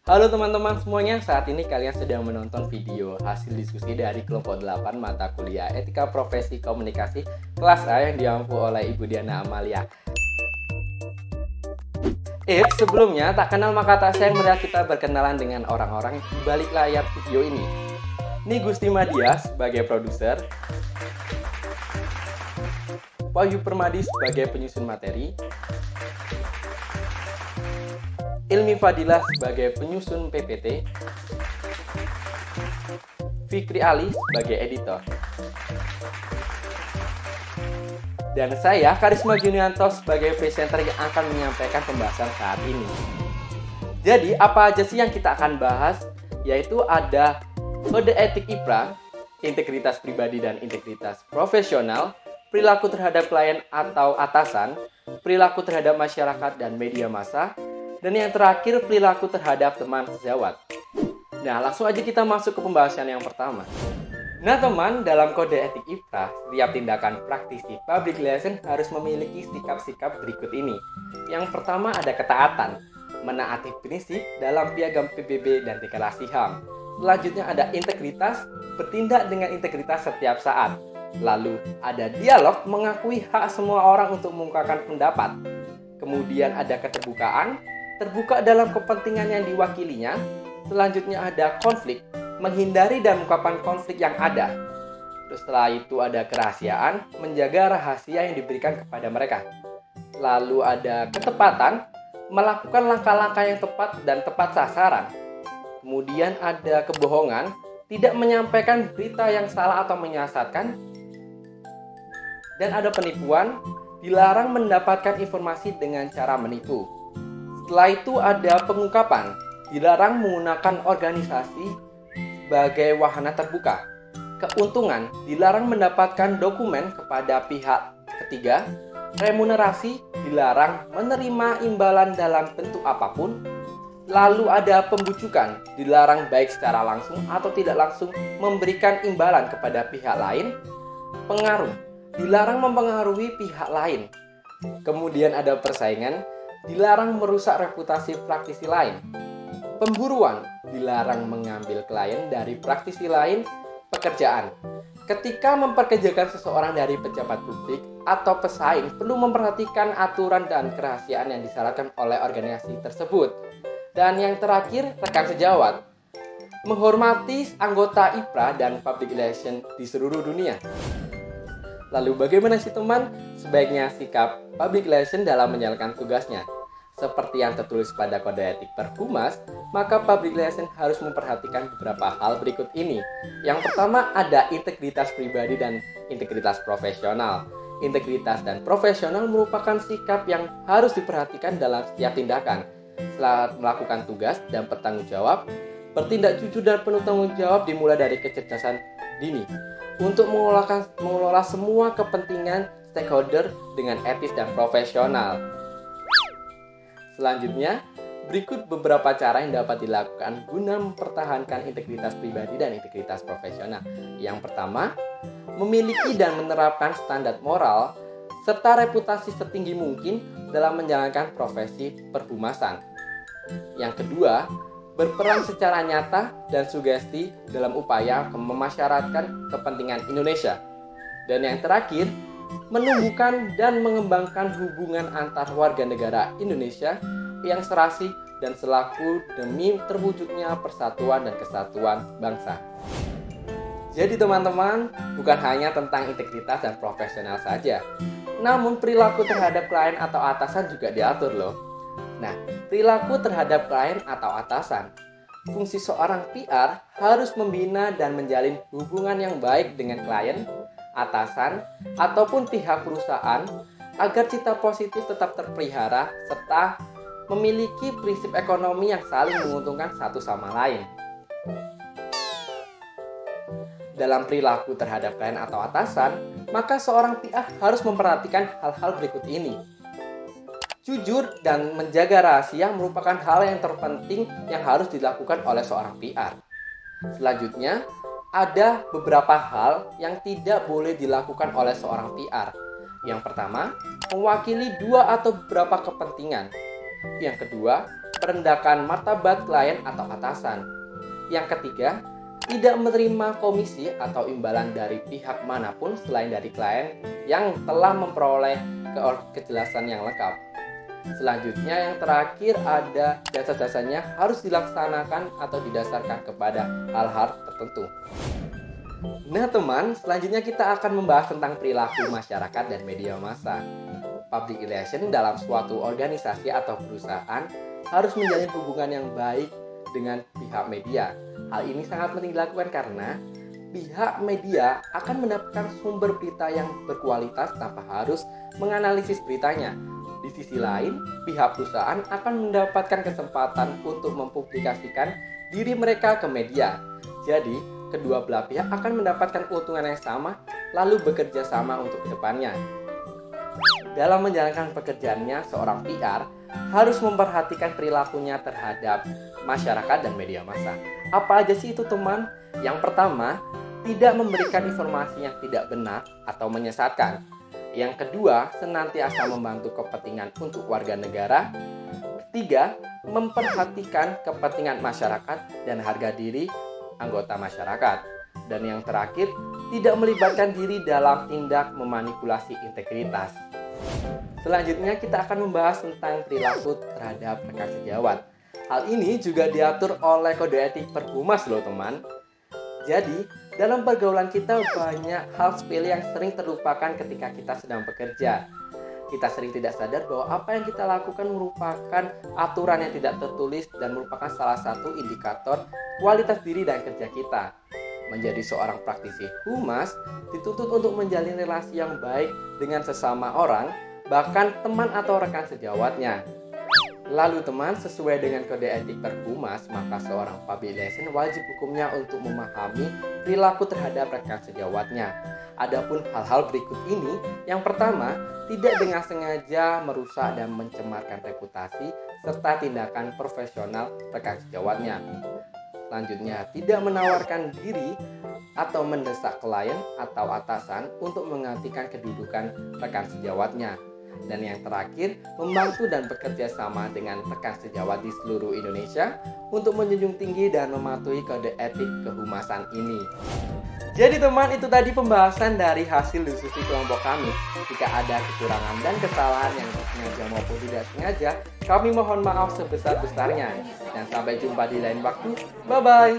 Halo teman-teman semuanya, saat ini kalian sedang menonton video hasil diskusi dari kelompok 8 mata kuliah Etika Profesi Komunikasi kelas A yang diampu oleh Ibu Diana Amalia. Sebelumnya, tak kenal maka tak sayang, mari kita berkenalan dengan orang-orang di balik layar video ini. Ini Gusti Madia sebagai produser, Wahyu Permadi sebagai penyusun materi, Ilmi Fadilah sebagai penyusun PPT, Fikri Ali sebagai editor, dan saya Karisma Junianto sebagai presenter yang akan menyampaikan pembahasan saat ini. Jadi apa aja sih yang kita akan bahas? Yaitu ada kode etik IPRA, integritas pribadi dan integritas profesional, perilaku terhadap klien atau atasan, perilaku terhadap masyarakat dan media massa, dan yang terakhir, perilaku terhadap teman sejawat. Nah, langsung aja kita masuk ke pembahasan yang pertama. Nah teman, dalam kode etik IPRA, setiap tindakan praktisi public relation harus memiliki sikap-sikap berikut ini. Yang pertama ada ketaatan, menaati prinsip dalam piagam PBB dan deklarasi HAM. Selanjutnya ada integritas, bertindak dengan integritas setiap saat. Lalu ada dialog, mengakui hak semua orang untuk mengungkapkan pendapat. Kemudian ada keterbukaan, terbuka dalam kepentingan yang diwakilinya. Selanjutnya ada konflik, menghindari dan mengungkapkan konflik yang ada. Terus setelah itu ada kerahasiaan, menjaga rahasia yang diberikan kepada mereka. Lalu ada ketepatan, melakukan langkah-langkah yang tepat dan tepat sasaran. Kemudian ada kebohongan, tidak menyampaikan berita yang salah atau menyesatkan. Dan ada penipuan, dilarang mendapatkan informasi dengan cara menipu. Setelah itu ada pengungkapan, dilarang menggunakan organisasi sebagai wahana terbuka. Keuntungan, dilarang mendapatkan dokumen kepada pihak ketiga. Remunerasi, dilarang menerima imbalan dalam bentuk apapun. Lalu ada pembujukan, dilarang baik secara langsung atau tidak langsung memberikan imbalan kepada pihak lain. Pengaruh, dilarang mempengaruhi pihak lain. Kemudian ada persaingan, dilarang merusak reputasi praktisi lain. Pemburuan, dilarang mengambil klien dari praktisi lain. Pekerjaan, ketika memperkerjakan seseorang dari pejabat publik atau pesaing, perlu memperhatikan aturan dan kerahasiaan yang disyaratkan oleh organisasi tersebut. Dan yang terakhir, rekan sejawat, menghormati anggota IPRA dan public relation di seluruh dunia. Lalu bagaimana sih teman sebaiknya sikap public relation dalam menjalankan tugasnya? Seperti yang tertulis pada kode etik Perhumas, maka public relation harus memperhatikan beberapa hal berikut ini. Yang pertama ada integritas pribadi dan integritas profesional. Integritas dan profesional merupakan sikap yang harus diperhatikan dalam setiap tindakan. Setelah melakukan tugas dan bertanggung jawab, bertindak jujur dan penuh tanggung jawab dimulai dari kecerdasan dini untuk mengelola semua kepentingan stakeholder dengan etis dan profesional. Selanjutnya, berikut beberapa cara yang dapat dilakukan guna mempertahankan integritas pribadi dan integritas profesional. Yang pertama, memiliki dan menerapkan standar moral serta reputasi setinggi mungkin dalam menjalankan profesi perhumasan. Yang kedua, berperan secara nyata dan sugesti dalam upaya memasyaratkan kepentingan Indonesia. Dan yang terakhir, menumbuhkan dan mengembangkan hubungan antar warga negara Indonesia yang serasi dan selaku demi terwujudnya persatuan dan kesatuan bangsa. Jadi teman-teman, bukan hanya tentang integritas dan profesional saja, namun perilaku terhadap klien atau atasan juga diatur loh. Nah, perilaku terhadap klien atau atasan. Fungsi seorang PR harus membina dan menjalin hubungan yang baik dengan klien, atasan, ataupun pihak perusahaan agar citra positif tetap terpelihara serta memiliki prinsip ekonomi yang saling menguntungkan satu sama lain. Dalam perilaku terhadap klien atau atasan, maka seorang PR harus memperhatikan hal-hal berikut ini. Jujur dan menjaga rahasia merupakan hal yang terpenting yang harus dilakukan oleh seorang PR. Selanjutnya, ada beberapa hal yang tidak boleh dilakukan oleh seorang PR. Yang pertama, mewakili dua atau beberapa kepentingan. Yang kedua, merendahkan martabat klien atau atasan. Yang ketiga, tidak menerima komisi atau imbalan dari pihak manapun selain dari klien yang telah memperoleh kejelasan yang lengkap. Selanjutnya yang terakhir ada jasa-jasanya harus dilaksanakan atau didasarkan kepada hal-hal tertentu. Nah teman, selanjutnya kita akan membahas tentang perilaku masyarakat dan media massa. Public relation dalam suatu organisasi atau perusahaan harus menjalin hubungan yang baik dengan pihak media. Hal ini sangat penting dilakukan karena pihak media akan mendapatkan sumber berita yang berkualitas tanpa harus menganalisis beritanya. Di sisi lain, pihak perusahaan akan mendapatkan kesempatan untuk mempublikasikan diri mereka ke media. Jadi, kedua belah pihak akan mendapatkan keuntungan yang sama, lalu bekerja sama untuk kedepannya. Dalam menjalankan pekerjaannya, seorang PR harus memperhatikan perilakunya terhadap masyarakat dan media massa. Apa aja sih itu teman? Yang pertama, tidak memberikan informasi yang tidak benar atau menyesatkan. Yang kedua, senantiasa membantu kepentingan untuk warga negara. Ketiga, memperhatikan kepentingan masyarakat dan harga diri anggota masyarakat. Dan yang terakhir, tidak melibatkan diri dalam tindak memanipulasi integritas. Selanjutnya kita akan membahas tentang perilaku terhadap rekan sejawat. Hal ini juga diatur oleh kode etik Perhumas loh teman. Jadi, dalam pergaulan kita banyak hal sepele yang sering terlupakan ketika kita sedang bekerja. Kita sering tidak sadar bahwa apa yang kita lakukan merupakan aturan yang tidak tertulis dan merupakan salah satu indikator kualitas diri dan kerja kita. Menjadi seorang praktisi humas dituntut untuk menjalin relasi yang baik dengan sesama orang, bahkan teman atau rekan sejawatnya. Lalu teman, sesuai dengan kode etik Perhumas, maka seorang public relation wajib hukumnya untuk memahami perilaku terhadap rekan sejawatnya. Adapun hal-hal berikut ini, yang pertama, tidak dengan sengaja merusak dan mencemarkan reputasi serta tindakan profesional rekan sejawatnya. Selanjutnya, tidak menawarkan diri atau mendesak klien atau atasan untuk menggantikan kedudukan rekan sejawatnya. Dan yang terakhir, membantu dan bekerja sama dengan rekan sejawat di seluruh Indonesia untuk menjunjung tinggi dan mematuhi kode etik kehumasan ini. Jadi teman, itu tadi pembahasan dari hasil diskusi kelompok kami. Jika ada kekurangan dan kesalahan yang sengaja maupun tidak sengaja, kami mohon maaf sebesar-besarnya. Dan sampai jumpa di lain waktu. Bye-bye.